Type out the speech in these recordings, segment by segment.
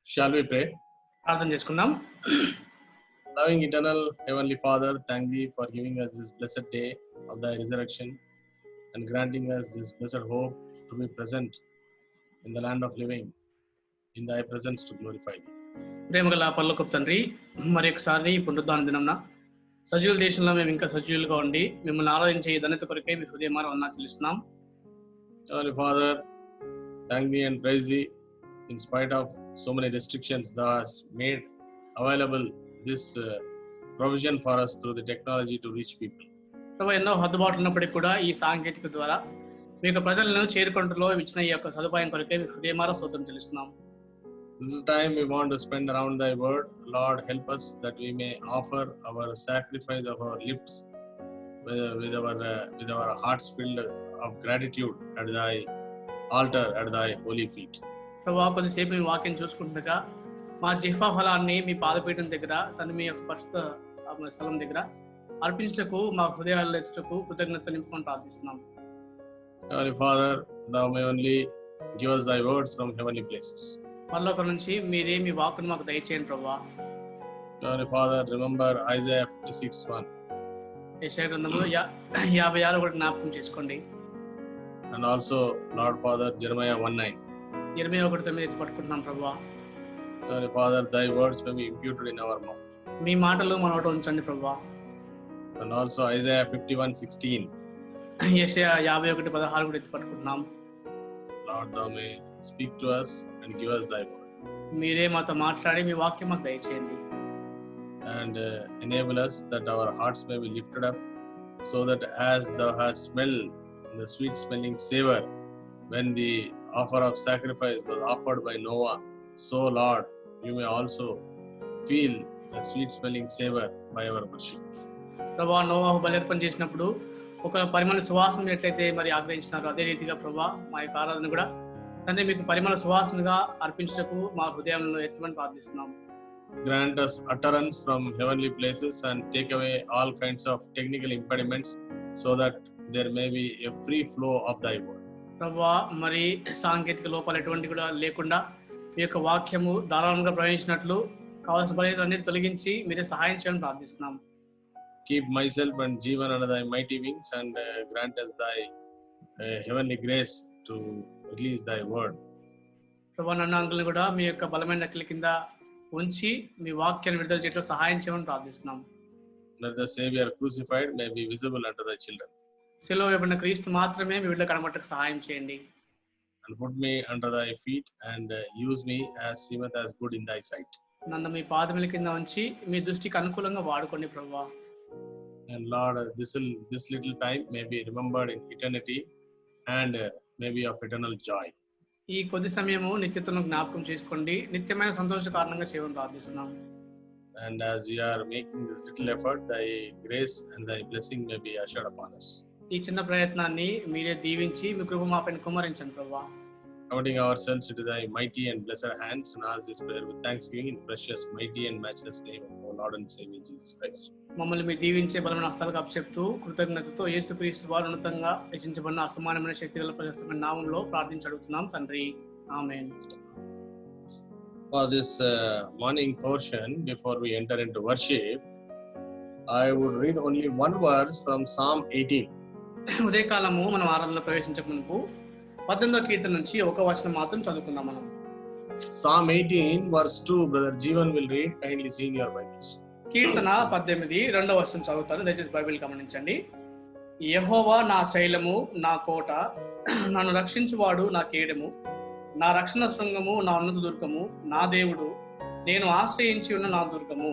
Shall we pray? ప్రార్థన చేసుకుందాం. Loving eternal Heavenly Father, thank Thee for giving us this blessed day of Thy resurrection and granting us this blessed hope to be present in the land of living, in Thy presence to glorify Thee. ప్రేమగల పరలోకపు తండ్రి, మరి ఒకసారి పునరుద్ధాన దినంన సజీవుల దేశంలో మేము ఇంకా సజీవులుగా ఉండి మిమ్మల్ని ఆరాధించే ధన్యత కొరకై మీ హృదయమార వందనాలు చెల్లిస్తున్నాం. Heavenly Father, thank Thee and praise Thee in spite of so many restrictions Thou hast made available this provision for us through the technology to reach people. ప్రభు, ఎన్నో హద్దుబాట్లు ఉన్నప్పటికీ కూడా ఈ సాంకేతిక ద్వారా మీ యొక్క ప్రజలను చేరుకుంటలో ఇచ్చిన ఈ యొక్క సదుపాయం కొరకై మీ హృదయమార స్తోత్రం చెల్లిస్తున్నాం. Little time we want to spend around Thy word. Lord, help us that we may offer our sacrifice of our lips with our hearts filled of gratitude at Thy altar, at Thy holy feet. ప్రభు, కొద్దిసేపు మీ వాక్యం చూసుకుంటుండగా మా జిహ్వా ఫలాన్ని మీ పాదపీఠం దగ్గర మీ యొక్క పరిశుద్ధ స్థలం దగ్గర అర్పించటకు మా హృదయాలు ఎత్తుటకు కృతజ్ఞత నింపుకొని ప్రార్థిస్తున్నాం. Heavenly Father, Thou may only give us Thy words from heavenly places. పరలోకం నుంచి మీరే మీ వాక్కును మాకు దయచేయండి ప్రభువా. Heavenly Father, remember Isaiah 56:1. యెషయా గ్రంథము 56 కూడా జ్ఞాపకం చేసుకోండి. And also Lord Father, Jeremiah 1:9. 21:9 ఎత్తి పట్టుకుంటున్నాం ప్రభువా. Heavenly Father, Thy words may be imputed in our mouth. మీ మాటలు మన నోట ఉంచండి ప్రభువా. And also Isaiah 51:16. యెషయా 51:16 కూడా ఎత్తి పట్టుకుంటున్నాం. Lord, Thou may speak to us and give us Thy word. మీరే మాతో మాట్లాడి మీ వాక్యం మాకు దయచేయండి. And enable us that our hearts may be lifted up, so that as Thou hast smelled the sweet smelling savor when the offer of sacrifice was offered by Noah, so Lord, you may also feel the sweet smelling savor by our worship. ప్రభువా, నోవాహు బలిర్పణ చేసినప్పుడు ఒక పరిమళ సువాసన ఎట్లయితే మరి ఆగ్రహించినారు, అదే రీతిగా ప్రభువా మా యొక్క ఆరాధన కూడా తండ్రి మీకు పరిమళ సువాసనగా అర్పించటకు మా హృదయంలో ఎత్తుమని ప్రార్థిస్తున్నాం. Grant us utterance from heavenly places and take away all kinds of technical impediments, so that there may be a free flow of Thy word. ప్రభువా, మరి సాంకేతిక లోపాలు ఎటువంటి కూడా లేకుండా మీ యొక్క వాక్యము ధారాళంగా ప్రవహించినట్లు కావాల్సిన బలహీనతలన్నిటి తొలగించి మీరే సహాయం చేయని ప్రార్థిస్తున్నాం. Keep myself and Jeevan under Thy mighty wings, and grant us Thy heavenly grace to release Thy word. ప్రభువా, నన్ను అంకుల్ని కూడా మీ యొక్క బలమైన రెక్కల కింద ఉంచి మీ వాక్యాన్ని విడుదల చేయడంలో సహాయం చేయమని ప్రార్థిస్తున్నాం. Let the Savior crucified may be visible unto Thy children. శిలువ వేయబడిన క్రీస్తు మాత్రమే మీ విడుదల కనబడటకు సహాయం చేయండి. And put me under Thy feet, and use me as seemeth as good in Thy sight. నన్ను మీ పాదముల కింద ఉంచి మీ దృష్టికి అనుకూలంగా వాడుకోండి ప్రభువా. And Lord, this little time may be remembered in eternity, and may be of eternal joy. ఈ కొద్ది సమయము నిత్యతను జ్ఞాపకం చేసుకోండి, నిత్యమైన సంతోష కారణంగా చేయమని ప్రార్థిస్తున్నాం. And as we are making this little effort, Thy grace and Thy blessing may be assured upon us. ఈ చిన్న ప్రయత్నాన్ని మీరే దీవించి మీ కృప మా పైన కుమ్మరించండి ప్రభువా. Committing ourselves into Thy mighty and blessed hands, and ask this prayer with thanksgiving in precious, mighty and matchless name of our Lord and Savior Jesus Christ. మమ్మల్ని మీరు దీవించే బలమైన హస్తాలకు అప్పచెప్తూ కృతజ్ఞతతో యేసుక్రీస్తు వారు ఉన్నతంగా హెచ్చించబడిన అసమానమైన శక్తి గల ప్రశస్తమైన నామంలో ప్రార్థించి అడుగుతున్నాం తండ్రి, ఆమేన్. For this morning portion, before we enter into worship, I would read only one verse from Psalm 18. ఉదయకాలము మనం ఆరాధనలో ప్రవేశించక మునుపు 18వ కీర్తన నుంచి ఒక వచనం మాత్రం చదువుకుందాం మనం. Psalm 18 verse 2, Brother Jeevan will read. Kindly see in your Bibles. కీర్తన 18 2వ వచనం చదువుతాను, దయచేసి బైబిల్ గమనించండి. యెహోవా నా శైలము, నా కోట, నన్ను రక్షించువాడు నా కేడము, నా రక్షణ శృంగము, నా ఉన్నత దుర్గము, నా దేవుడు, నేను ఆశ్రయించి ఉన్న నా దుర్గము.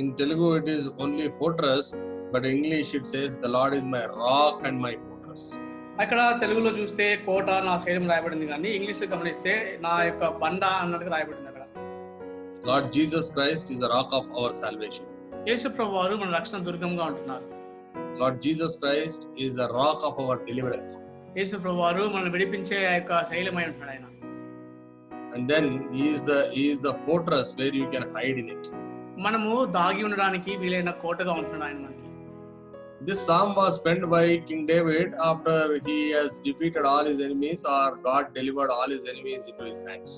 In Telugu it is only fortress, but in English it says the Lord is my rock and my fortress. అక్కడ తెలుగులో చూస్తే కోట నా శైలం రాయబడింది, కానీ ఇంగ్లీష్లో గమనిస్తే నా యొక్క బండ అన్నట్టుగా రాయబడింది. అక్కడ Lord Jesus Christ is the rock of our salvation. యేసు ప్రభువు వారు మన రక్షణ దుర్గంగా ఉంటున్నారు. Lord Jesus Christ is the rock of our deliverer. యేసు ప్రభువు వారు మనల్ని విడిపించే ఆ యొక్క శైలమై ఉంటున్నాడు ఆయన. And then he is the fortress where you can hide in it. మనము దాగి ఉండడానికి వీలైన కోటగా ఉంటున్నాడు ఆయన మనకి. This psalm was penned by King David after he has defeated all his enemies, or God delivered all his enemies into his hands.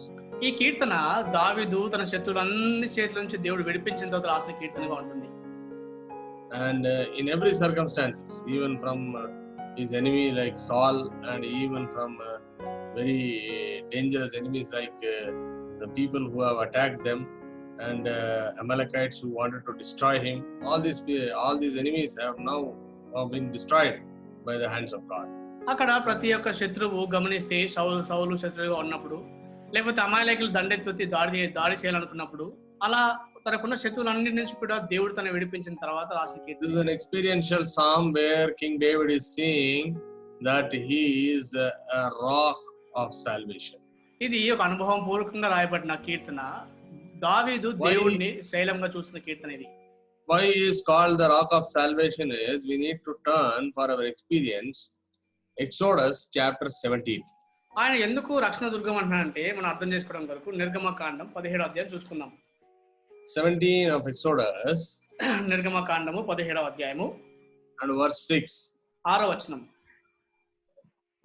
ఈ కీర్తన దావీదు తన శత్రువులన్ని చేతుల నుంచి దేవుడు విడిపించిన తర్వాత రాసిన కీర్తనగా ఉంటుంది. And in every circumstances, even from his enemy like Saul, and even from very dangerous enemies like the people who have attacked them, and Amalekites who wanted to destroy him, all these enemies have now been destroyed by the hands of God. అక్కడ ప్రతి ఒక్క శత్రువు గమనిస్తే సౌలు శత్రువుగా ఉన్నప్పుడు, లేకపోతే అమాలేకులు దండెత్తి దాడి చేయాలనుకున్నప్పుడు, అలా తనకున్న శత్రువులన్నిటి నుంచి కూడా దేవుడు తన విడిపించిన తర్వాత రాసిన కీర్తన. This is an experiential psalm where King David is saying that he is a rock of salvation. ఇది ఒక అనుభవం పూర్వకంగా రాయబడిన కీర్తన. దావీదు దేవుడిని శైలంగా చూసిన కీర్తన ఇది. Why he is called the rock of salvation is we need to turn for our experience Exodus chapter 17. ఆయన ఎందుకు రక్షణ దుర్గం అంటున్నాడంటే మనం అర్థం చేసుకోవడం వరకు నిర్గమకాండం 17వ అధ్యాయం చూసుకుందాం. 17 of Exodus నిర్గమకాండము 17వ అధ్యాయము and verse 6. 6వ వచనం.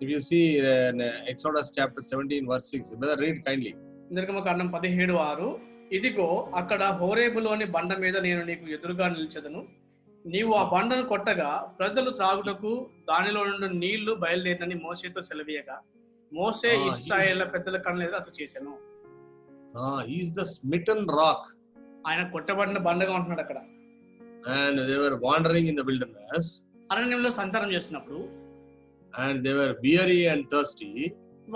If you see Exodus chapter 17 verse 6, brother read kindly. నిర్గమకాండం 17:6, ఇదిగో అక్కడ హోరేబులోని బండ మీద నేను నీకు ఎదురుగా నిలిచెదను, నీవు ఆ బండను కొట్టగా ప్రజలు త్రాగుటకు దానిలో నుండి నీళ్లు బయలుదేరినని మోషేతో సెలవీయగా మోషే ఇశ్రాయేలు పెద్దల కళ్ళెదుట అతడు చేశాను. He is the smitten rock. ఆయన కొట్టబడిన బండగా ఉంటున్నాడు అక్కడ. And they were wandering in the wilderness. అరణ్యంలో సంచారం చేస్తున్నప్పుడు, and they were weary and thirsty.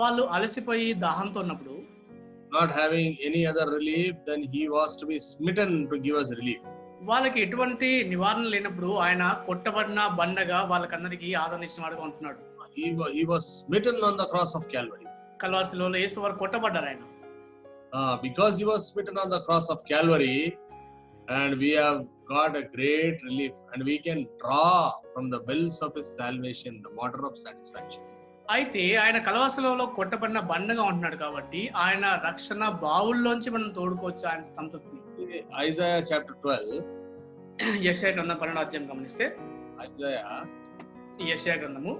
వాళ్ళు అలసిపోయి దాహంతో ఉన్నప్పుడు, not having any other relief, then he was to be smitten to give us relief. వాళ్ళకి ఎటువంటి నివారణ లేనప్పుడు ఆయన కొట్టబడిన బండగా వాళ్ళకందరికీ ఆదరణ ఇచ్చినవాడుగా ఉంటున్నాడు. He was smitten on the cross of Calvary. Calvary శిలువలో యేసు వారు కొట్టబడ్డారు ఆయన. Because he was smitten on the cross of Calvary, and we have got a great relief, and we can draw from the wells of his salvation the water of satisfaction. అయితే ఆయన కల్వారిలో కొట్టబడిన బండగా ఉంటున్నాడు కాబట్టి ఆయన రక్షణ బావుల్లోంచి మనం తోడుకోవచ్చు ఆయన సంతృప్తిని. Isaiah chapter 12. యెషయా గ్రంథం 12వ అధ్యాయం గమనిస్తే, యెషయా గ్రంథము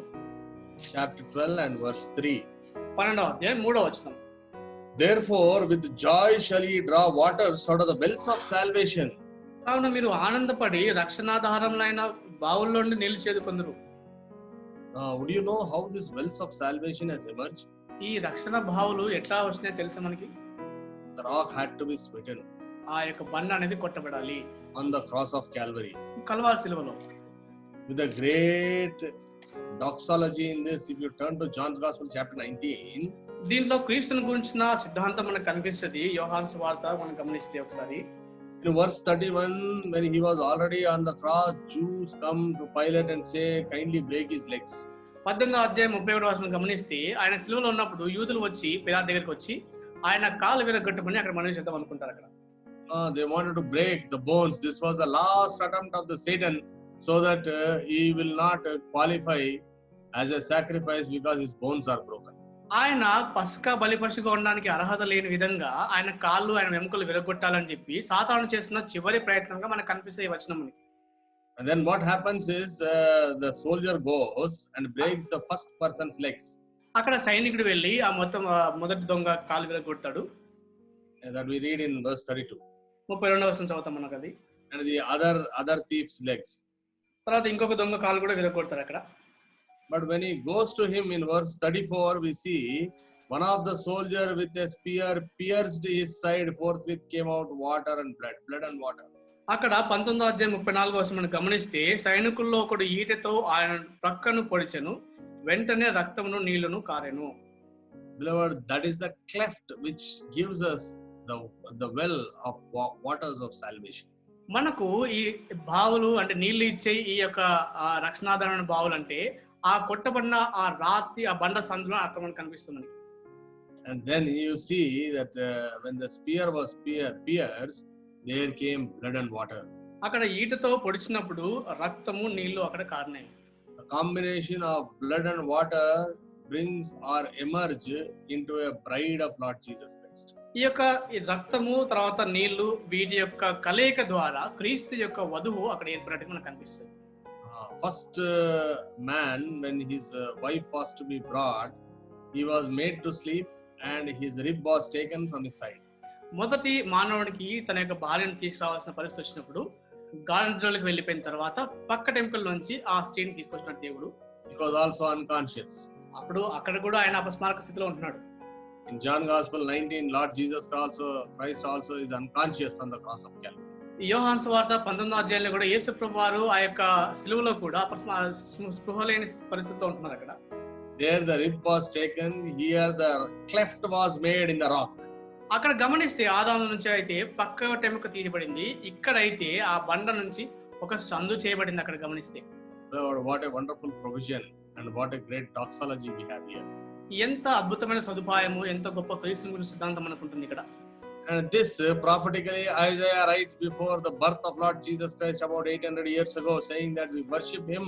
chapter 12 and verse 3. 12వ అధ్యాయం 3వ వచనం. Therefore with joy shall ye draw waters out of the wells of salvation. కావున మీరు ఆనందపడి రక్షణాధారములైన బావుల్లో నుండి నీళ్లు చేదుకొందురు. Would you know how this wells of salvation has emerged? ఈ రక్షణ బావులు ఎట్లా వచ్చినాయో తెలుసా మనకి? The rock had to be smitten. ఆ యొక్క బండ అనేది కొట్టబడాలి on the cross of Calvary. Calvary శిలువలో. With a great doxology in this, if you turn to John's Gospel chapter 19, దీంట్లో క్రీస్తుని గురించిన సిద్ధాంతం మనకు కనిపిస్తుంది. యోహాను సువార్త మనం గమనిస్తే ఒకసారి in verse 31, when he was already on the cross, Jews come to Pilate and say, kindly break his legs. 18వ అధ్యాయం 31వ వచనం గమనిస్తే ఆయన శిలువలో ఉన్నప్పుడు యూదులు వచ్చి పిలాతు దగ్గరికి వచ్చి ఆయన కాలు విరగొట్టమని అక్కడ మనవి చేద్దాం అనుకుంటారు అక్కడ. They wanted to break the bones. This was the last attempt of the Satan, so that he will not qualify as a sacrifice because his bones are broken. ఆయన పస్కా బలిపశుగా ఉండడానికి అర్హత లేని విధంగా ఆయన కాళ్ళు ఆయన వెముకలు విరగొట్టాలని చెప్పి సాతాను చేసిన చివరి ప్రయత్నంగా మనకు కనిపిస్తే ఈ వచనం. And then what happens is the soldier goes and breaks the first person's legs. అక్కడ సైనికుడు వెళ్ళి ఆ మొదటి దొంగ కాలు విరగొడతాడు. That we read in verse 32. 32వ వచనం చదువుతాం మనకు అది. And the other thief's legs. తర్వాత ఇంకొక దొంగ కాలు కూడా విరగొడతారు అక్కడ. But when he goes to him in verse 34, we see one of the soldier with a spear pierced his side, forthwith came out water and blood and water. అక్కడ 19వ అధ్యాయం 34వ వచనం మనం గమనిస్తే సైనికుల్లో ఒకడు ఈటెతో ఆయన ప్రక్కను పొడిచెను, వెంటనే రక్తమును నీళ్లను కారెను. Beloved, that is the cleft which gives us the well of waters of salvation. మనకు ఈ బావులు అంటే నీళ్లు ఇచ్చే ఈ యొక్క రక్షణాధారణ బావులు అంటే ఆ కొట్టబడిన ఆ రాతి ఆ బండ సందులో అక్కడ మనకు కనిపిస్తుంది. And then you see that when the spear was pierced, there came blood and water. అక్కడ ఈటతో పొడిచినప్పుడు రక్తము నీళ్లు అక్కడ కారినాయి. The combination of blood and water brings or emerge into a bride of Lord Jesus Christ. ఈ యొక్క రక్తము తర్వాత నీళ్లు వీటి యొక్క కలయిక ద్వారా క్రీస్తు యొక్క వధువు అక్కడ ఏర్పడటం మనకు కనిపిస్తుంది. First man, when his wife was to be brought, he was made to sleep and his rib was taken from his side. మొదటి మానవుడికి తన యొక్క భార్యను తీసుకురావాల్సిన పరిస్థితి వచ్చినప్పుడు గాఢనిద్రలోకి వెళ్ళిపోయిన తర్వాత పక్క టెంపుల్లోంచి ఆ స్త్రీని తీసుకొచ్చిన దేవుడు. He was also unconscious. అప్పుడు అక్కడ కూడా ఆయన అపస్మారక స్థితిలో ఉంటున్నాడు. In John Gospel 19, Lord Jesus Christ also is unconscious on the cross of Calvary. యోహాను సువార్త 19వ అధ్యాయంలో కూడా యేసు ప్రభువారు ఆ యొక్క సిలువలో కూడా స్పృహ లేని పరిస్థితిలో ఉంటున్నారు అక్కడ. There the rib was taken, here the cleft was made in the rock. అక్కడ గమనిస్తే ఆదాము నుంచి అయితే పక్క టెముక తీయబడింది, ఇక్కడైతే ఆ బండ నుంచి ఒక సందు చేయబడింది. అక్కడ గమనిస్తే Lord, what a wonderful provision and what a great doxology we have here. ఎంత అద్భుతమైన సదుపాయము, ఎంత గొప్ప క్రీస్తు గురించి సిద్ధాంతం అనుకుంటుంది ఇక్కడ. And this prophetically Isaiah writes before the birth of Lord Jesus Christ about 800 years ago, saying that we worship him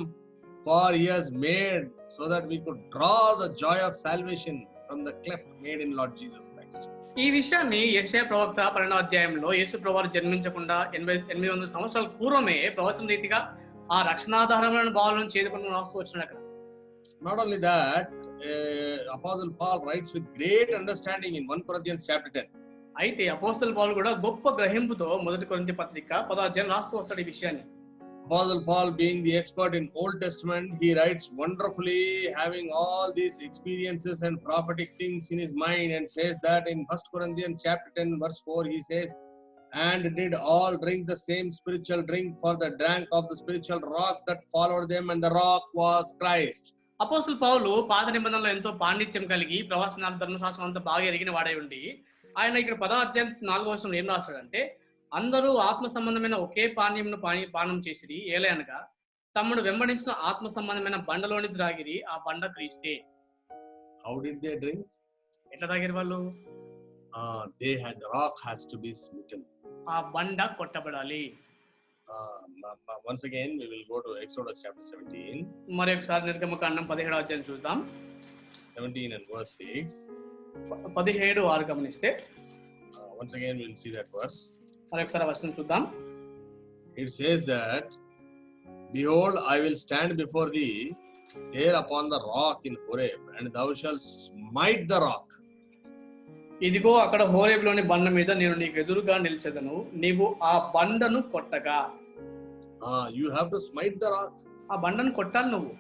for he has made so that we could draw the joy of salvation from the cleft made in Lord Jesus Christ. ఈ విషయాన్ని యెషయా ప్రవక్త 12వ అధ్యాయంలో యేసు ప్రభువారు జన్మించకుండా 800 సంవత్సరాల పూర్వమే ప్రవచన రీతిగా ఆ రక్షణాధారమైన భావాలను చేదుకొని రాస్తూ వచ్చినాడు అక్కడ. Not only that, Apostle Paul writes with great understanding in 1 Corinthians chapter 10. అయితే అపోస్తలుల పౌలు కూడా గొప్ప గ్రహింపుతో మొదటి కొరింథీ పత్రిక 10వ అధ్యాయం రాస్తూ వస్తాడు ఈ విషయాన్ని. Apostle Paul, being the expert in Old Testament, he writes wonderfully, having all these experiences and prophetic things in his mind, and says that in 1 Corinthians chapter 10 verse 4, he says, and did all drink the same spiritual drink, for the drank of the spiritual rock that followed them, and the rock was Christ. అపోస్తలుల పౌలు పాత నిబంధనలో ఎంతో పాండిత్యం కలిగి ప్రవచనాలు ధర్మశాస్త్రం అంతా బాగా ఎరిగిన వాడై ఉండి ఆయన ఇక్కడ 10వ అధ్యాయం 4వ వచనంలో ఏం రాస్తాడంటే, అందరూ ఆత్మ సంబంధమైన ఒకే పానీయంను పానం చేసిరి, ఏలయనగా తమ్ముడు వెంబడించిన ఆత్మ సంబంధమైన బండలోని త్రాగిరి, ఆ బండ క్రీస్తే. How did they drink? ఎట్లా తాగిరి వాళ్ళు? The rock has to be smitten. ఆ బండ కొట్టబడాలి. Once again we will go to Exodus chapter 17. మరి ఒకసారి నిర్గమకాండం 17వ అధ్యాయం చూద్దాం. 17 and verse 6. 17:6 గమనిస్తే once again we will see that verse. మరి ఒకసారి వచనం చూద్దాం. It says that, behold, I will stand before thee there upon the rock in Horeb, and thou shalt smite the rock. ఇదిగో అక్కడ హోరేబులోని బండ మీద నేను నీకు ఎదురుగా నిలిచెదను, నీవు ఆ బండను కొట్టగా. You have to smite the rock. ఆ బండను కొట్టాలి నువ్వు.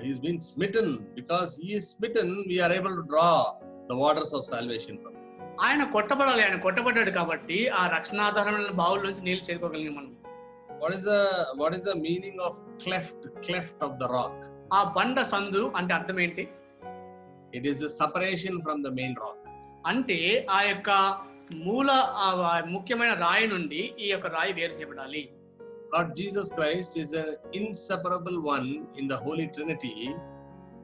He's been smitten. Because he is smitten, we are able to draw the waters of salvation from him. ఆయన కొట్టబడాలి, ఆయన కొట్టబడ్డాడు కాబట్టి ఆ రక్షణాధారమైన బావుల నుంచి నీళ్లు చేరుకోగలిగాం మనం. What is the meaning of cleft of the rock? ఆ బండ సందు అంటే అర్థం ఏంటి? It is the separation from the main rock. అంటే ఆ యొక్క మూల ముఖ్యమైన రాయి నుండి ఈ యొక్క రాయి వేరు చేయబడాలి. Lord Jesus Christ is an inseparable one in the Holy Trinity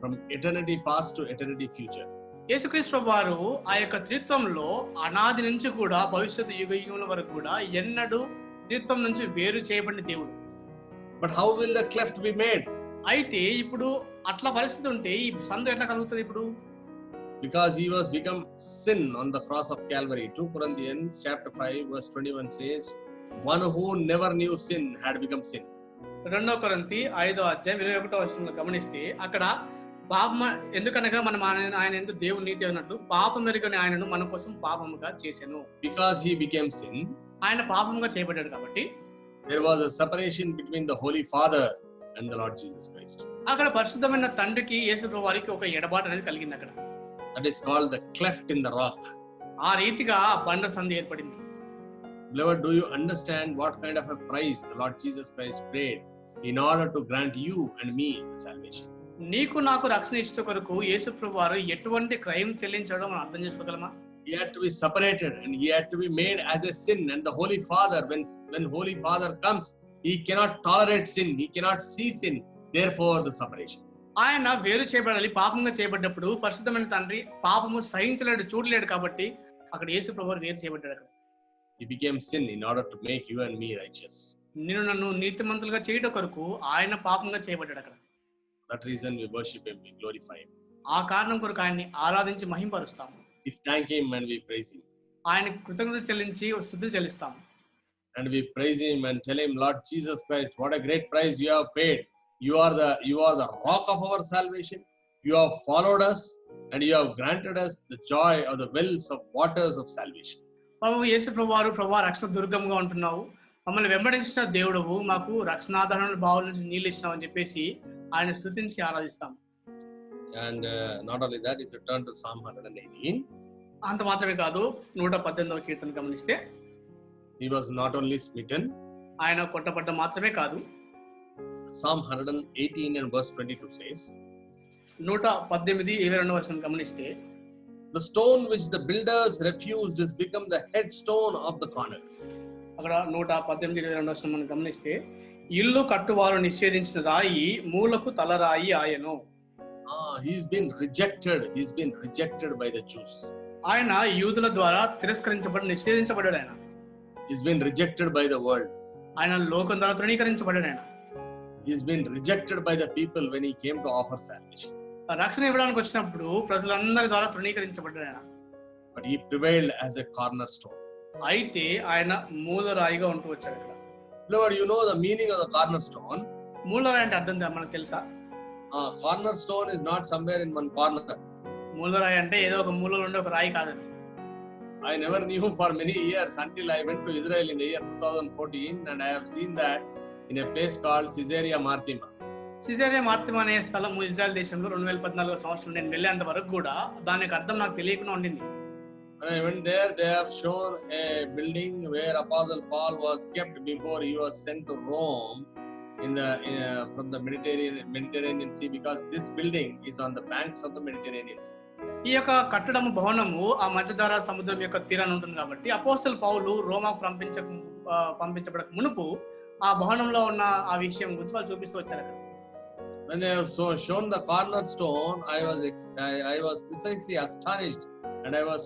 from eternity past to eternity future. యేసుక్రీస్తు ప్రభువారు ఆ యొక్క త్రిత్వంలో అనాది నుంచి కూడా భవిష్యత్తు యుగయుగముల వరకు కూడా ఎన్నడూ త్రిత్వం నుంచి వేరు చేయబడిన దేవుడు. But how will the cleft be made? అయితే ఇప్పుడు అట్లా పరిస్థితి ఉంటే ఈ సందు ఎట్లా కలుగుతుంది ఇప్పుడు? Because he was become sin on the cross of Calvary. 2 Corinthians chapter 5 verse 21 says, one who never knew sin had become sin. 2 కొరింథీ 5వ అధ్యాయం 21వ వచనంలో గమనిస్తే అక్కడ పాపం ఎందుకనగా మనం ఆయన యందు దేవుని నీతి అన్నట్లు పాపం ఎరుగని ఆయనను మన కోసం పాపముగా చేసెను. Because he became sin, ఆయన పాపముగా చేయబడ్డాడు కాబట్టి there was a separation between the Holy Father and the Lord Jesus Christ. అక్కడ పరిశుద్ధమైన తండ్రికి యేసు ప్రభువారికి ఒక ఎడబాటు అనేది కలిగింది అక్కడ. That is called the cleft in the rock. ఆ రీతిగా బండ సంధి ఏర్పడింది. Beloved, do you understand what kind of a price the Lord Jesus Christ paid in order to grant you and me salvation? నీకు నాకు రక్షణ ఇష్ట కొరకు యేసు ప్రభువారు ఎటువంటి క్రయం చెల్లించడం మనం అర్థం చేసుకోగలమా? He had to be separated and he had to be made as a sin, and the Holy Father, when Holy Father comes, he cannot tolerate sin, he cannot see sin, therefore the separation. ఆయన వేరు చేయబడాలి. పాపంగా చేయబడ్డప్పుడు పరిశుద్ధమైన తండ్రి పాపము సహించలేడు, చూడలేడు కాబట్టి అక్కడ యేసు ప్రభువారు వేరు చేయబడ్డాడు. అక్కడ he became sin in order to make you and me righteous. నిన్ను నన్ను నీతిమంతులుగా చేయడం కొరకు ఆయన పాపంగా చేయబడ్డాడు అక్కడ. That reason we worship him, we glorify him. ఆ కారణం కొరకు ఆయన్ని ఆరాధించి మహింపరుస్తాము. We thank him and we praise him. ఆయన కృతజ్ఞతలు చెల్లించి స్తుతులు చెల్లిస్తాము. And we praise him and tell him, Lord Jesus Christ, what a great price you have paid. You are the rock of our salvation. You have followed us. and you have granted us the joy of the wells of waters of salvation. ప్రభు యేసు ప్రభువా రక్షణ దుర్గంగా ఉంటున్నావు, మమ్మల్ని వెంబడించిన దేవుడవు, మాకు రక్షణాధారణ బావుల నుంచి నీళ్ళు ఇచ్చినావు అని చెప్పేసి ఆయన స్తుతించి ఆరాధిస్తాం. And not only that, if you turn to Psalm 118, అంత మాత్రమే కాదు, 118వ కీర్తన గమనిస్తే he was not only smitten. ఆయన కొట్టబడ్డ మాత్రమే కాదు. Psalm 118 and verse 22 says, 118:22 వచనం గమనిస్తే, the stone which the builders refused is become the headstone of the corner. అక్కడ 118:22 వచనం మనం గమనిస్తే, ఇల్లు కట్టువారు నిషేధించిన రాయి మూలకు తలరాయి ఆయను. He's been rejected by the Jews. ఆయన యూదుల ద్వారా తిరస్కరించబడి నిషేధించబడ్డాడు. ఆయన he's been rejected by the world. ఆయన లోకం ద్వారా తృణీకరించబడ్డాడు. ఆయన he's been rejected by the people when he came to offer salvation. రక్షణ ఇవ్వడానికి వచ్చినప్పుడు ప్రజలందరి ద్వారా తృణీకరించబడ్డాడు. ఆయన but he prevailed as a cornerstone. అయితే ఆయన మూలరాయిగా ఉంటూ వచ్చాడు. ఇక్కడ Lord, you know the meaning of the cornerstone. మూలరాయి అంటే అర్థం మనకు తెలుసా? Cornerstone is not somewhere in one corner. మూలరాయి అంటే ఏదో ఒక మూలలో ఉండే ఒక రాయి కాదండి. I never knew for many years until I went to Israel in the year 2014 and I have seen that in a place called Caesarea Maritima. Caesarea Maritima అనే స్థలం ఇజ్రాయెల్ దేశంలో 2014 సంవత్సరం నేను వెళ్ళేంత వరకు కూడా దానికి అర్థం నాకు తెలియకుండా ఉండింది. When I went there, they have shown a building where Apostle Paul was kept before he was sent to Rome from the Mediterranean Sea, because this building is on the banks of the Mediterranean Sea. ఈ యొక్క కట్టడము భవనము ఆ మధ్యధరా సముద్రం యొక్క తీరాన ఉంటుంది కాబట్టి అపోస్తలుడు పౌలు రోమాకు పంపించబడక మునుపు ఆ భవనంలో ఉన్న ఆ విషయం గురించి వాళ్ళు చూపిస్తూ వచ్చారు. అక్కడ when they have shown the cornerstone, I was precisely astonished and I was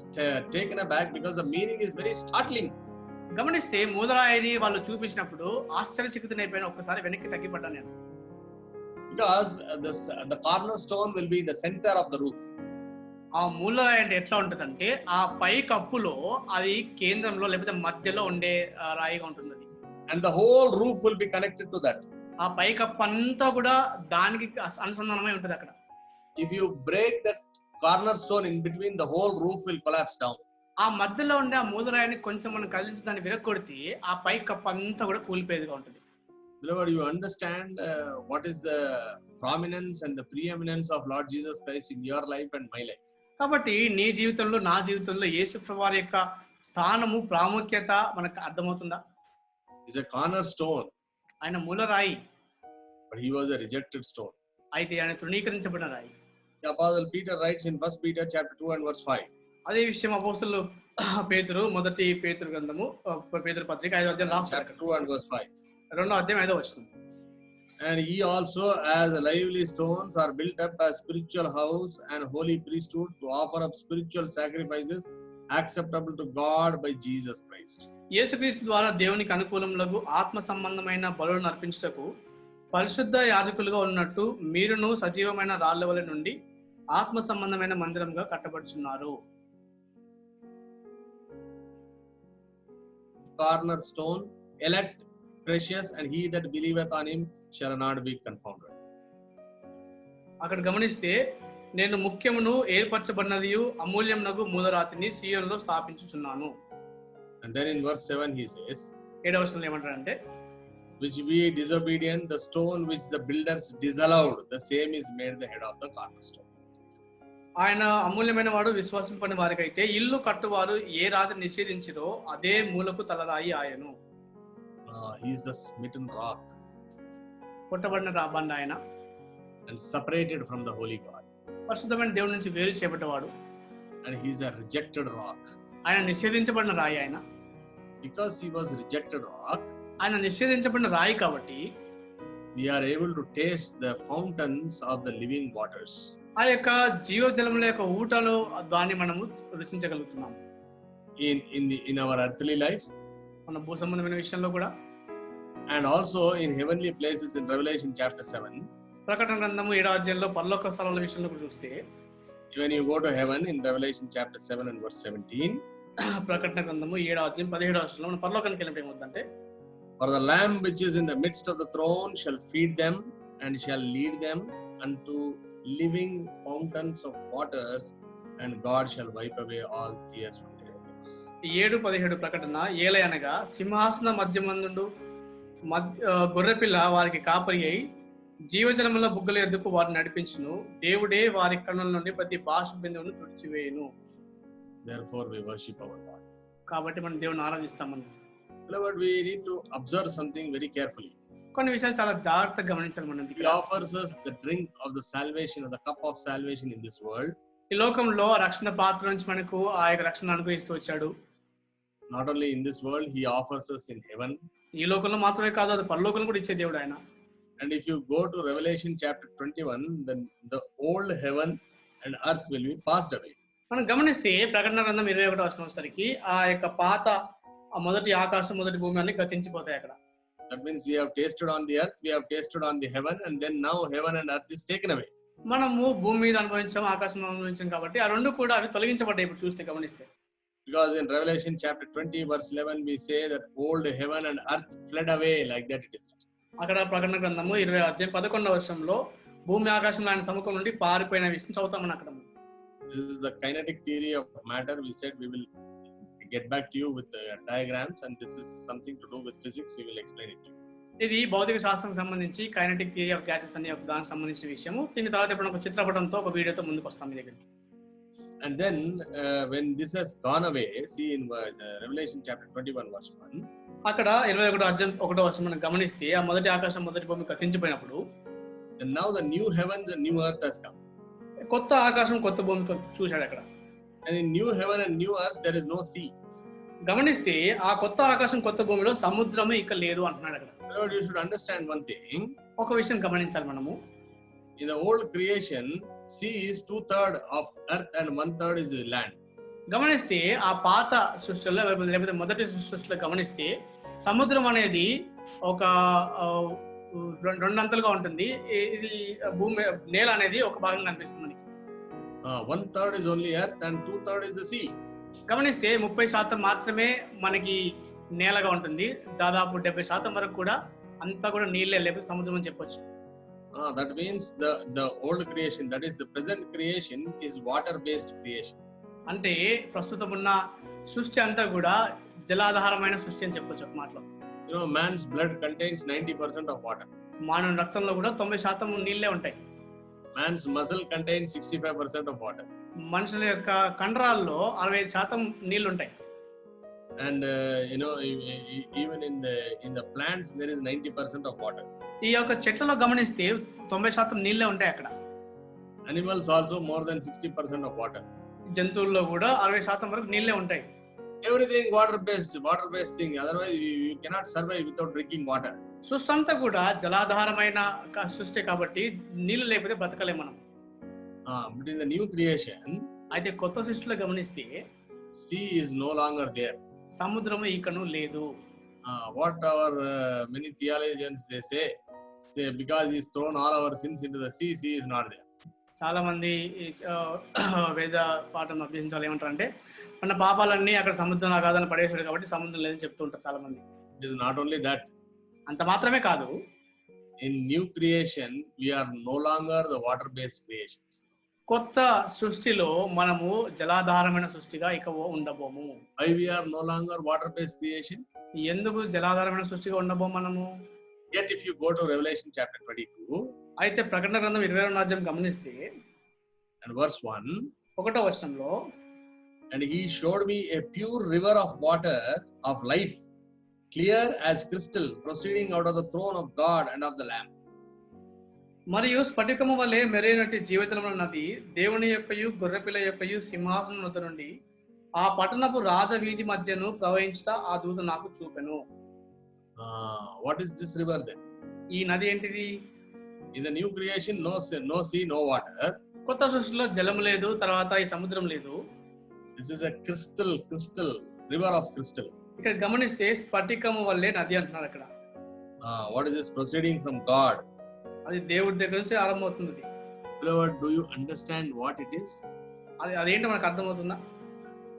taken aback because the meaning is very startling. గమనిస్తే మూలరాయిని వాళ్ళు చూపించినప్పుడు ఆశ్చర్యచకితునైపోయిన ఒక్కసారి వెనక్కి తగ్గిపడ్డాను నేను. Because the cornerstone will be in the center of the roof. ఆ మూలరాయి అంటే ఎట్లా ఉంటుందంటే ఆ పై కప్పులో అది కేంద్రంలో లేకపోతే మధ్యలో ఉండే రాయిగా ఉంటుంది. And the whole roof will be connected to that. ఆ పై కప్పు అంతా కూడా దానికి అనుసంధానమై ఉంటుంది అక్కడ. If you break that cornerstone in between, the whole roof will collapse down. ఆ మధ్యలో ఉండే ఆ మూలరాయిని కొంచెం మనం కదిలించి దాన్ని విరగొడితే ఆ పై కప్పు అంతా కూడా కూలిపోయేదిగా ఉంటుంది. Beloved, you understand what is the prominence and the preeminence of Lord Jesus Christ in your life and my life. కాబట్టి నీ జీవితంలో నా జీవితంలో యేసు ప్రభువారి యొక్క స్థానము ప్రాముఖ్యత మనకు అర్థమవుతుందా? He's a cornerstone. ఆయన మూలరాయి. But he was a rejected stone. అయితే ఆయన తృణీకరించబడిన రాయి. The Apostle Peter writes in 1 Peter chapter 2 and verse 5. అదే విషయం అపోస్తలుడు పేతురు మొదటి పేతురు గ్రంథము పేతురు పత్రిక 5వ అధ్యాయం రాస్తాడు. Chapter 2 and verse 5. 2వ అధ్యాయం 5వ వచనం. And ye also as lively stones are built up as spiritual house and holy priesthood to offer up spiritual sacrifices acceptable to God by Jesus Christ. యేసుక్రీస్తు ద్వారా దేవునికి అనుకూలములకు ఆత్మ సంబంధమైన బలులను అర్పించుటకు పరిశుద్ధ యాజకులుగా ఉన్నట్టు మీరును సజీవమైన రాళ్ల వలె నుండి ఆత్మ సంబంధమైన మందిరంగా కట్టబడుచున్నారు. Cornerstone, elect, precious, and he that believeth on him shall not be confounded. అక్కడ గమనిస్తే నేను ముఖ్యమును ఏర్పరచబడినదియు అమూల్యమునగు మూలరాతిని సీయోనులో స్థాపించుచున్నాను. And then in verse 7 he says, 7వ వచనంలో ఏమంటారంటే, which be disobedient, the stone which the builders disallowed, the same is made the head of the cornerstone. ఆయన అమూల్యమైన వాడు విశ్వాసింపని వారికైతే ఇల్లు కట్టువారు ఏ రాతిని నిషేధించిరో అదే మూలకు తలరాయి ఆయను. He is the smitten rock. కొట్టబడిన రాబండ ఆయన. And separated from the holy God. పరిశుద్ధమైన దేవుడి నుంచి వేరు చేయబడ్డవాడు. And he is a rejected rock. ఆయన నిషేధించబడిన రాయి ఆయన. Because he was rejected rock, ఆయన నిషేధించబడిన రాయి కాబట్టి we are able to taste the fountains of the living waters. ఆ యొక్క జీవజలముల యొక్క ఊటలో దాన్ని మనము రుచించగలుగుతున్నాము. In our earthly life, మన భూ సంబంధమైన విషయంలో కూడా, and also in heavenly places in Revelation chapter 7. ప్రకటన గ్రంథము 7వ అధ్యాయంలో పరలోక స్థలాల విషయంలో చూస్తే, when you go to heaven in Revelation chapter 7 and verse 17, ప్రకటన గ్రంథము 7వ అధ్యాయం 17వ వచనంలో మనం పరలోకానికి వెళ్ళినప్పుడు ఏమవుతుందంటే, for the lamb which is in the midst of the throne shall feed them and shall lead them unto living fountains of waters, and God shall wipe away all tears from their eyes. 7:17 ప్రకటన ఏలయనగా సింహాసన మధ్యమందుండు గొర్రెపిల్ల వారికి కాపరి అయి జీవజలముల బుగ్గల ఎద్దుకు వారిని నడిపించును. దేవుడే వారి కన్నుల నుండి ప్రతి బాష్ప బిందువును తుడిచివేయును. Therefore we worship our God. కాబట్టి మనం దేవుని ఆరాధిస్తామని. Beloved, we need to observe something very carefully. కొన్ని విషయాలు చాలా జాగ్రత్తగా గమనించాలి మనం. He offers us the drink of the salvation, or the cup of salvation in this world. ఈ లోకంలో రక్షణ పాత్ర నుంచి మనకు ఆ యొక్క రక్షణ అనుగ్రహిస్తూ వచ్చాడు. Not only in this world, he offers us in heaven. ఈ లోకంలో మాత్రమే కాదు, అది పరలోకంలో కూడా ఇచ్చే దేవుడు ఆయన. And if you go to Revelation chapter 21, then the old heaven and earth will be passed away. మనం గమనిస్తే ప్రకటన గ్రంథం 21వ వచనంసరికి ఆ యొక్క పాత మొదటి ఆకాశం మొదటి భూమి అన్ని గతించిపోతాయి అక్కడ. That means we have tasted on the earth, we have tasted on the heaven, and then now heaven and earth is taken away. మనము భూమి మీద అనుభవించాం, ఆకాశం అనుభవించాం కాబట్టి ఆ రెండు కూడా అవి తొలగించబడ్డాయి ఇప్పుడు చూస్తే గమనిస్తే. Because in Revelation chapter 20 verse 11 we say that old heaven and earth fled away, like that it is written. అక్కడ ప్రకటన గ్రంథము 20:11వ వచనంలో భూమి ఆకాశంలో ఆయన సముఖం నుండి పారిపోయిన విషయం చదువుతామని అక్కడ. This is the kinetic theory of matter. We said we will get back to you with diagrams, and this is something to do with physics. We will explain it to you. ఇది భౌతిక శాస్త్రం సంబంధించి kinetic theory of gases అనే దానికి సంబంధించిన విషయము. దీని తర్వాత ఇప్పుడు ఒక చిత్రపటంతో ఒక వీడియోతో ముందుకు వస్తాం మీ దగ్గరికి. And then when this has gone away, see in Revelation chapter 21 verse 1. అక్కడ 21వ వచనం మనం గమనిస్తే ఆ మొదటి ఆకాశం మొదటి భూమి గతించిపోయినప్పుడు and now the new heavens and new earth has come. కొత్త ఆకాశం కొత్త భూమి చూశాడు అక్కడ. And in new heaven and new earth there is no sea. గమనిస్తే ఆ కొత్త ఆకాశం కొత్త భూమిలో సముద్రమే ఇక లేదు అంటున్నాడు అక్కడ. Lord, you should understand one thing. ఒక విషయం గమనించాలి మనము. In the old creation, sea is 2/3 of earth and 1/3 is land. గమనిస్తే ఆ పాత సృష్టిలో లేకపోతే మొదటి సృష్టిలో గమనిస్తే సముద్రం అనేది ఒక రెండంతలుగా ఉంటుంది. ఇది భూమి నేల అనేది ఒక భాగం కనిపిస్తుంది మనకి. 1/3 is only earth and 2/3 is the sea. గమనిస్తే 30% మాత్రమే మనకి నేలగా ఉంటుంది. దాదాపు 70% వరకు కూడా అంతా కూడా నీళ్ళే లేకపోతే సముద్రం అని చెప్పొచ్చు. That means the old creation, that is the present creation, is water based creation. అంటే ప్రస్తుతం ఉన్న సృష్టి అంతా కూడా జలాధారమైన సృష్టి అని చెప్పొచ్చు ఒక మాటలో. You know, man's blood contains 90% of water. మానవ రక్తంలో కూడా 90% నీళ్ళే ఉంటాయి. Man's muscle contains 65% of water. మనుషుల యొక్క కండరాల్లో 65% నీళ్లు ఉంటాయి. And you know, even in the plants there is 90% of water. ఈ యొక్క చెట్లలో గమనిస్తే 90% నీళ్ళే ఉంటాయి అక్కడ. Animals also more than 60% of water. జంతువుల్లో కూడా 60% వరకు నీళ్ళే ఉంటాయి. Everything water based thing. Otherwise you cannot survive without drinking water. సృష్టి అంతా కూడా జలాధారమైన సృష్టి కాబట్టి నీళ్ళు లేకపోతే బ్రతకలేం మనం. But in the new creation, అయితే కొత్త సృష్టిలో గమనిస్తే sea is no longer there. సముద్రము ఇకను లేదు. What our many theologians they say because he's thrown all our sins into the sea is not there. చాలా మంది వేద పాఠం అభ్యసించాలి ఏమంటారు అంటే మన పాపాలన్నీ అక్కడ సముద్రం కాదని పడేసాడు కాబట్టి సముద్రం లేదని చెప్తూ ఉంటారు చాలా మంది. It is not only that. అంత మాత్రమే కాదు, in new creation we are no longer the water based creations. కొత్త సృష్టిలో మనము జలాధారమైన సృష్టిగా ఇక ఉండబోము. Why we are no longer water based creation? ఎందుకు జలాధారమైన సృష్టిగా ఉండబోము మనము? Yet if you go to Revelation chapter 22, అయితే ప్రకటన గ్రంథం 22వ అధ్యాయం గమనిస్తే and verse 1, 1వ వచనంలో and he showed me a pure river of water of life, clear as crystal, proceeding out of the throne of God and of the Lamb. మరియు స్ఫటికము వలె మెరైనట్టి జీవజలముల నది దేవుని యొక్కయు గొర్రెపిల్ల యొక్కయు సింహాసనం వద్ద నుండి ఆ పట్టణపు రాజవీధి మధ్యను ప్రవహించుట ఆ దూత నాకు చూపెను. What is this river then? ఈ నది ఏంటిది? In the new creation, no sea, no water. కొత్త సృష్టిలో జలం లేదు, తర్వాత ఈ సముద్రం లేదు. This is a crystal river of crystal. ఇక్కడ గమనిస్తే స్ఫటికము వల్లే నది అంటున్నారు అక్కడ. What is this? Proceeding from God. అది దేవుడి దగ్గర నుంచి ఆరంభమవుతుంది. Beloved, do you understand what it is? అదేంటో మనకు అర్థమవుతుందా?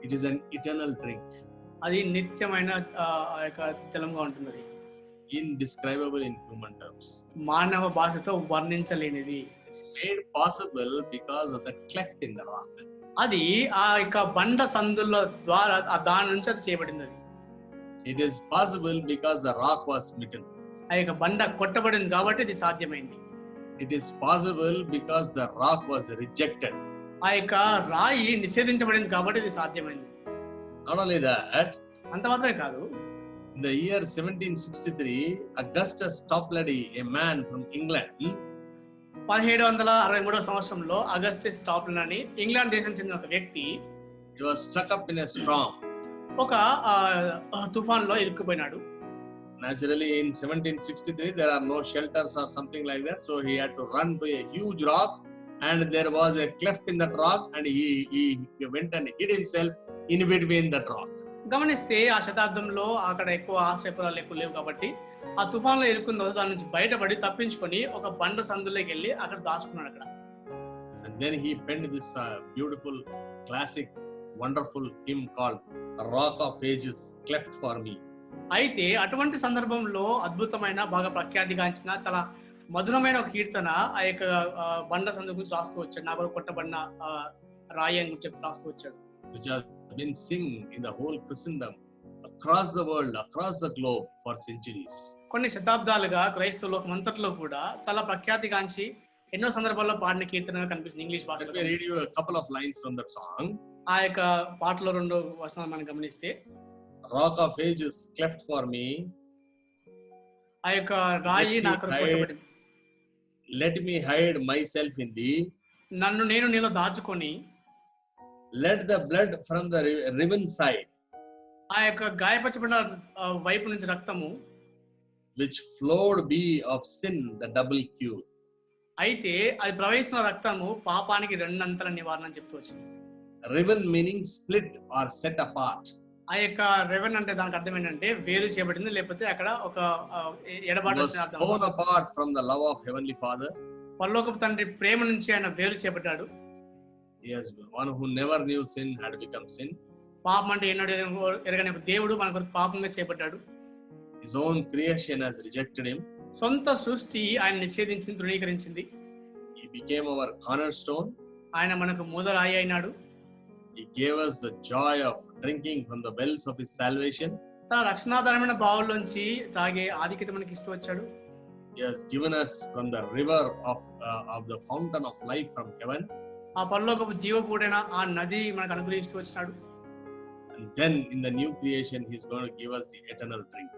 It is an eternal drink. అది నిత్యమైన యొక్క జలంగా ఉంటుంది. indescribable in human terms. మానవ భాషతో వర్ణించలేనిది. It's made possible because of the cleft in the rock. అది ఆ యొక్క బండ సందుల ద్వారా దాని నుంచి అది చేయబడింది. అది It is possible because the rock was smitten. ఆ యొక్క బండ కొట్టబడింది కాబట్టి ఇది సాధ్యమైంది. It is possible because the rock was rejected. ఆ యొక్క రాయి నిషేధించబడింది కాబట్టి ఇది సాధ్యమైంది. Not only that, అంత మాత్రమే కాదు, in the year 1763, Augustus Toplady, a man from England, 1763 సంవత్సరంలో అగస్టస్ టాప్లన్ అని ఇంగ్లాండ్ దేశం చెందిన ఒక వ్యక్తి he was stuck up in a storm. ఒక తుఫాన్లో ఇరుక్కుపోయినాడు. Naturally, in 1763, there are no shelters or something like that, so he had to run to a huge rock, and there was a cleft in that rock, and he went and hid himself in between that rock. గమనిస్తే ఆ శతాబ్దంలో అక్కడ ఎక్కువ ఆశ్రయపురాలు ఎక్కువ లేవు కాబట్టి ఆ తుఫాన్లో ఇరుక్కున్న తర్వాత దాని నుంచి బయటపడి తప్పించుకొని ఒక బండ సందులోకి వెళ్ళి అక్కడ దాచుకున్నాడు అక్కడ. And then he penned this beautiful, classic, wonderful hymn called "Rock of Ages, Cleft for Me." అయితే అటువంటి సందర్భంలో అద్భుతమైన బాగా ప్రఖ్యాతిగాంచిన చాలా మధురమైన ఒక కీర్తన ఆ యొక్క బండ సందు గురించి రాస్తూ వచ్చాడు. నాకు కొట్టబడిన రాయి అని చెప్పి రాస్తూ వచ్చాడు. Which has been sung in the whole Christendom, across the world, across the globe for centuries. కొన్ని శతాబ్దాలుగా క్రైస్తవ లోకం అంతట్లో కూడా చాలా ప్రఖ్యాతిగాంచి ఎన్నో సందర్భాల్లో పాడిన కీర్తనగా కనిపిస్తుంది ఇంగ్లీష్ భాషలో. Let me read you a couple of lines from that song. ఆ యొక్క పాటలో 2 వచనాలు మనం గమనిస్తే, Rock of Ages, cleft for me. ఆ యొక్క రాయి నాకు కొట్టబడింది. Let me hide myself in thee. నన్ను నేను నీలో దాచుకొని, let the blood from the riven side, ఆ యొక్క గాయపరచబడిన వైపు నుంచి రక్తము, which flowed be of sin the double cure. అయితే అది ప్రవహించిన రక్తము పాపానికి 2 అంతల నివారణ అని చెప్తూ వచ్చింది. Riven meaning split or set apart. ఆ యొక్క రెవెన్ అంటే దానికి అర్థం ఏంటంటే వేరు చేయబడింది, లేకపోతే అక్కడ ఒక ఎడబాటు torn apart from the love of heavenly Father. పరలోకపు తండ్రి ప్రేమ నుంచి ఆయన వేరు చేయబడ్డాడు. Yes, one who never knew sin had become sin. పాపం అంటే ఎన్నడూ ఎరగని దేవుడు మన కొరకు పాపంగా చేయబడ్డాడు. His own creation has rejected him. సొంత సృష్టి ఆయన నిషేధించింది, తృణీకరించింది. He became our cornerstone. ఆయన మనకు మూలరాయి అయినాడు. He gave us the joy of drinking from the wells of his salvation. తన రక్షణాధారమైన బావుల్లోంచి తాగే ఆధిక్యత మనకి ఇస్తూ వచ్చాడు. He has given us from the river of the fountain of life from heaven. ఆ పరలోకపు జీవపూడైన ఆ నది మనకు అనుగ్రహిస్తూ వచ్చినాడు. And then in the new creation he is going to give us the eternal drink.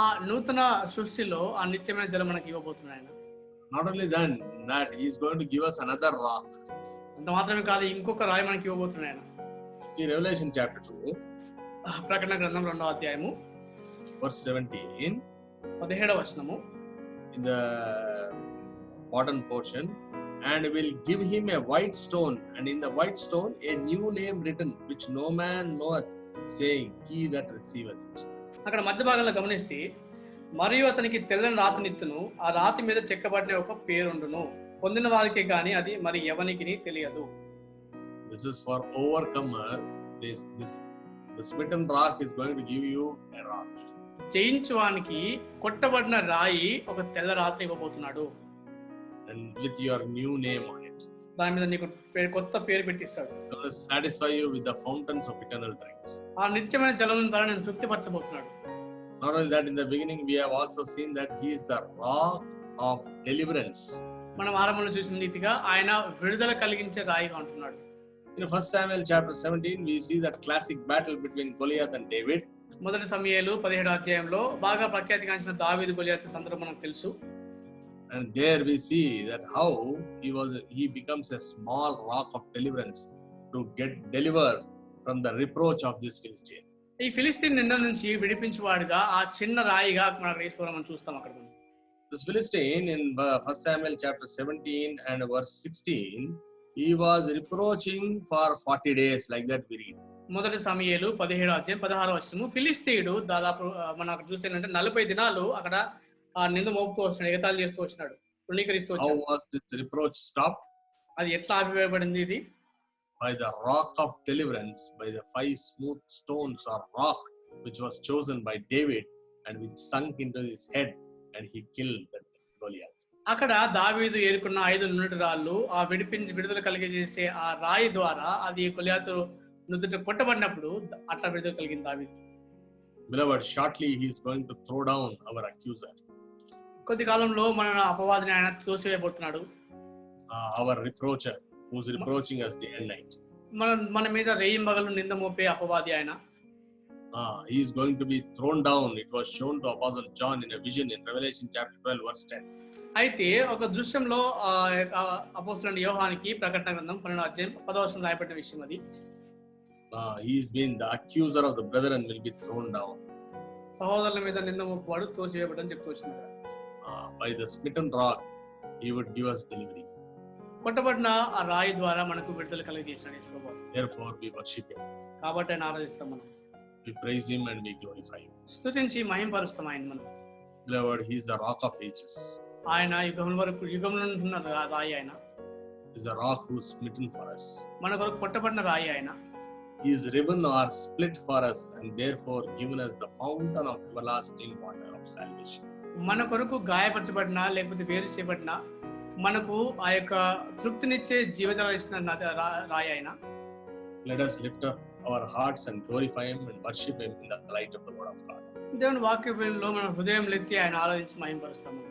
ఆ నూతన సృష్టిలో ఆ నిత్యమైన జలం మనకి ఇవ్వబోతున్నాడు ఆయన. Not only that he is going to give us another rock. అంత మాత్రమే కాదు, ఇంకొక రాయి మనకి ఇవ్వబోతున్నాడు ఆయన. See Revelation chapter 2, ప్రకటన గ్రంథం 2వ అధ్యాయము verse 17, 17వ వచనము, in the modern portion, and will give him a white stone, and in the white stone a new name written, which no man knoweth, saying, he that receiveth it. అక్కడ మధ్య భాగంలో గమనిస్తే, మరియు అతనికి తెల్లని రాతినిత్తును, ఆ రాతి మీద చెక్కబడిన ఒక పేరుండును, పొందిన వారికే గాని అది మరి ఎవనికి తెలియదు. This is for overcomers. The smitten rock is going to give you a rock. జయించువానికి కొట్టబడిన రాయి ఒక తెల్ల రాత్రి ఇవ్వబోతున్నాడు. And with your new name on it. దాని మీద నీకు కొత్త పేరు పెట్టిస్తాడు. To satisfy you with the fountains of eternal drink. ఆ నిత్యమైన జలం ద్వారా నేను తృప్తిపరచబోతున్నాడు. Not only that, in the beginning we have also seen that he is the rock of deliverance. మనం ఆరంభంలో చూసిన రీతిగా ఆయన విడుదల కలిగించే రాయిగా ఉంటున్నాడు. In 1 Samuel chapter 17 we see that classic battle between Goliath and David. మొదటి సమూయేలు 17వ అధ్యాయంలో బాగా ప్రఖ్యాతిగాంచిన దావీదు గొలియాతు సందర్భం మనకు తెలుసు. And there we see that how he becomes a small rock of deliverance to get delivered from the reproach of this Philistine. ఈ ఫిలిస్తీన్ నింద నుంచి విడిపించువాడుగా ఆ చిన్న రాయిగా మనకు మనం చూస్తాం అక్కడ. This Philistine in 1 Samuel chapter 17 and verse 16, he was reproaching for 40 days, like that we read. మొదటి సమూయేలు 17వ అధ్యాయం 16వ వచనము, ఫిలిస్తీయుడు దాదాపు మనం చూస్తేనంటే 40 దినాలు అక్కడ ఆ నింద మోపుతూ వచ్చినాడు, ఎగతాళి చేస్తూ వచ్చినాడు, తృణీకరిస్తూ వచ్చాడు. How was this reproach stopped? అది ఎట్లా ఆపివేయబడింది? ఇది by the rock of deliverance, by the 5 smooth stones or rock which was chosen by David and which sunk into his head, and he killed that Goliath. అక్కడ దావీదు ఏరుకున్న 5 నున్నటి రాళ్ళు ఆ విడుదల కలిగజేసే ఆ రాయి ద్వారా అది గొలియాతు నుదుట కొట్టబడినప్పుడు అట్లా విడుదల కలిగింది దావీదు. Beloved, shortly he is going to throw down our accuser. కొద్ది కాలంలో మన అపవాదిని ఆయన తోసివేయబోతున్నాడు. Our reproacher who is reproaching us day and night. మన మీద రేయింబగలు నింద మోపే అపవాది ఆయన. He is going to be thrown down. It was shown to Apostle John in a vision in Revelation chapter 12 verse 10. అయితే ఒక దృశ్యంలో అపోస్తలుడైన యోహానికి ప్రకటన గ్రంథం 12వ అధ్యాయం 10వ వచనం రాయబడిన విషయం అది. He is being the accuser of the brethren will be thrown down. సహోదరుల మీద నింద మోపువాడు తోసివేయబడని చెప్తూ వచ్చింది. By the smitten rock he would give us delivery. కొట్టబడిన ఆ రాయి ద్వారా మనకు విడుదల కలిగజేశాడు యేసు ప్రభువు. Therefore we worship him. కాబట్టి ఆయన ఆరాధిస్తాం మనం. We praise him and we glorify him. స్తుతించి మహిమపరుస్తాం ఆయన మనం. Beloved, he is the rock of ages. ఆయన యుగంలో ఉన్న రాయి ఆయన. He is a rock who is smitten for us. మన కొరకు కొట్టబడిన రాయి ఆయన. He is riven or split for us and therefore given us the fountain of everlasting water of salvation. మన కొరకు గాయపరచబడిన లేకపోతే వేరు చేయబడిన మనకు ఆ యొక్క తృప్తినిచ్చే జీవజలం ఇచ్చిన రాయి ఆయన. Let us lift up our hearts and glorify him and worship him in the light of the word of God. దేవుని వాక్యంలో మన హృదయం లెత్తి ఆయన ఆరాధించి మహిమపరుస్తాము.